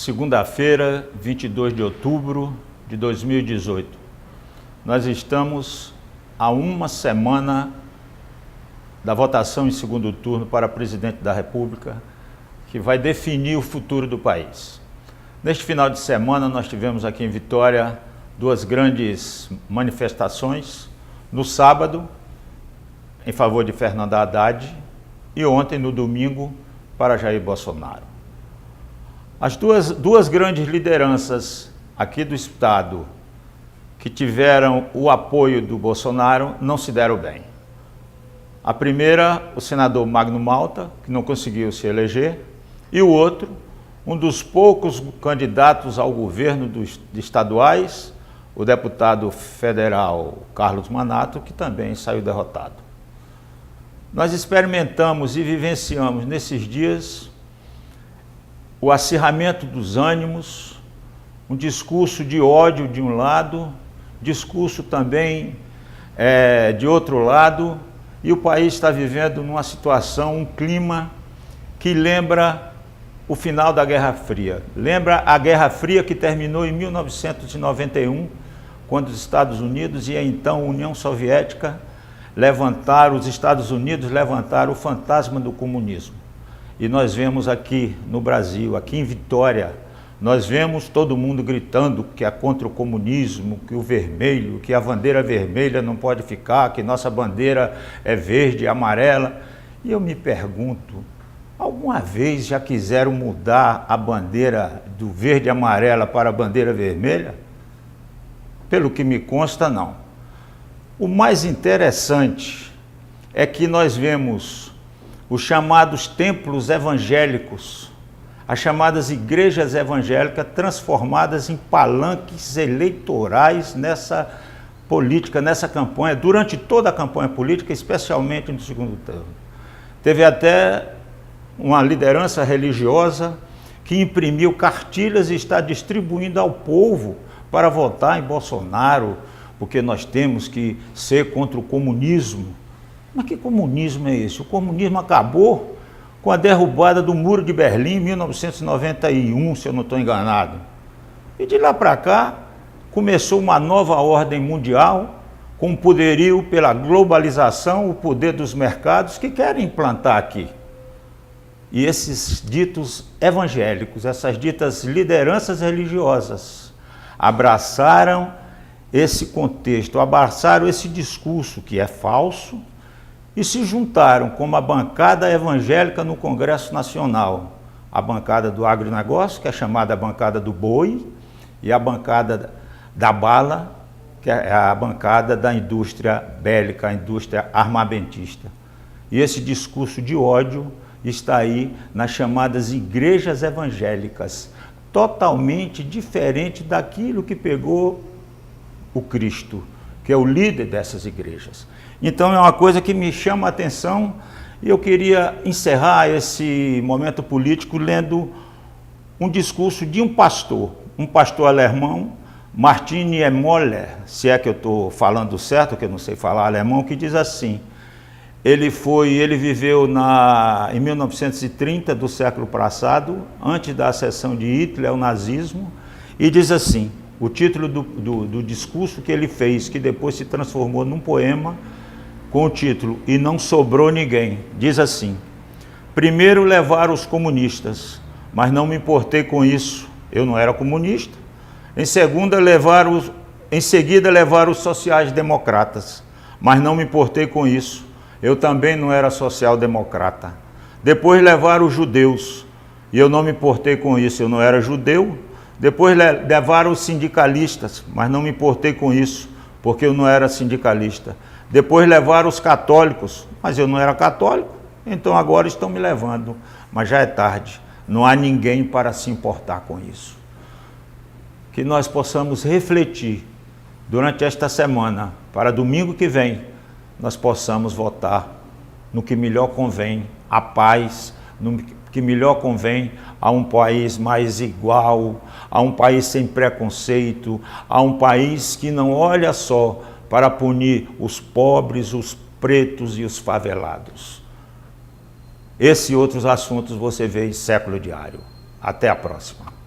Segunda-feira, 22 de outubro de 2018. Nós estamos a uma semana da votação em segundo turno para presidente da República, que vai definir o futuro do país. Neste final de semana, nós tivemos aqui em Vitória duas grandes manifestações. No sábado, em favor de Fernando Haddad, e ontem, no domingo, para Jair Bolsonaro. As duas grandes lideranças aqui do Estado que tiveram o apoio do Bolsonaro não se deram bem. A primeira, o senador Magno Malta, que não conseguiu se eleger, e o outro, um dos poucos candidatos ao governo dos estaduais, o deputado federal Carlos Manato, que também saiu derrotado. Nós experimentamos e vivenciamos nesses dias o acirramento dos ânimos, um discurso de ódio de um lado, discurso também de outro lado, e o país está vivendo numa situação, um clima que lembra o final da Guerra Fria. Lembra a Guerra Fria que terminou em 1991, quando os Estados Unidos e a então União Soviética os Estados Unidos levantaram o fantasma do comunismo. E nós vemos aqui no Brasil, aqui em Vitória, nós vemos todo mundo gritando que é contra o comunismo, que o vermelho, que a bandeira vermelha não pode ficar, que nossa bandeira é verde e amarela. E eu me pergunto, alguma vez já quiseram mudar a bandeira do verde e amarela para a bandeira vermelha? Pelo que me consta, não. O mais interessante é que nós vemos os chamados templos evangélicos, as chamadas igrejas evangélicas transformadas em palanques eleitorais nessa política, nessa campanha, durante toda a campanha política, especialmente no segundo turno. Teve até uma liderança religiosa que imprimiu cartilhas e está distribuindo ao povo para votar em Bolsonaro, porque nós temos que ser contra o comunismo. Mas que comunismo é esse? O comunismo acabou com a derrubada do Muro de Berlim em 1991, se eu não estou enganado. E de lá para cá, começou uma nova ordem mundial, com o poderio pela globalização, o poder dos mercados que querem implantar aqui. E esses ditos evangélicos, essas ditas lideranças religiosas, abraçaram esse contexto, abraçaram esse discurso que é falso e se juntaram com a bancada evangélica no Congresso Nacional, a bancada do agronegócio, que é chamada bancada do boi, e a bancada da bala, que é a bancada da indústria bélica, a indústria armamentista. E esse discurso de ódio está aí nas chamadas igrejas evangélicas, totalmente diferente daquilo que pegou o Cristo, que é o líder dessas igrejas. Então é uma coisa que me chama a atenção e eu queria encerrar esse momento político lendo um discurso de um pastor alemão, Martin Niemöller, se é que eu estou falando certo, que eu não sei falar alemão, que diz assim: ele viveu em 1930 do século passado, antes da ascensão de Hitler ao nazismo, e diz assim, o título do discurso que ele fez, que depois se transformou num poema, com o título "E não sobrou ninguém", diz assim: primeiro levaram os comunistas, mas não me importei com isso, eu não era comunista. Em seguida levaram os sociais-democratas, mas não me importei com isso, eu também não era social-democrata. Depois levaram os judeus, e eu não me importei com isso, eu não era judeu. Depois levaram os sindicalistas, mas não me importei com isso, porque eu não era sindicalista. Depois levaram os católicos, mas eu não era católico, então agora estão me levando, mas já é tarde, não há ninguém para se importar com isso. Que nós possamos refletir durante esta semana, para domingo que vem, nós possamos votar no que melhor convém à paz, no que melhor convém a um país mais igual, a um país sem preconceito, a um país que não olha só para punir os pobres, os pretos e os favelados. Esse e outros assuntos você vê em Século Diário. Até a próxima.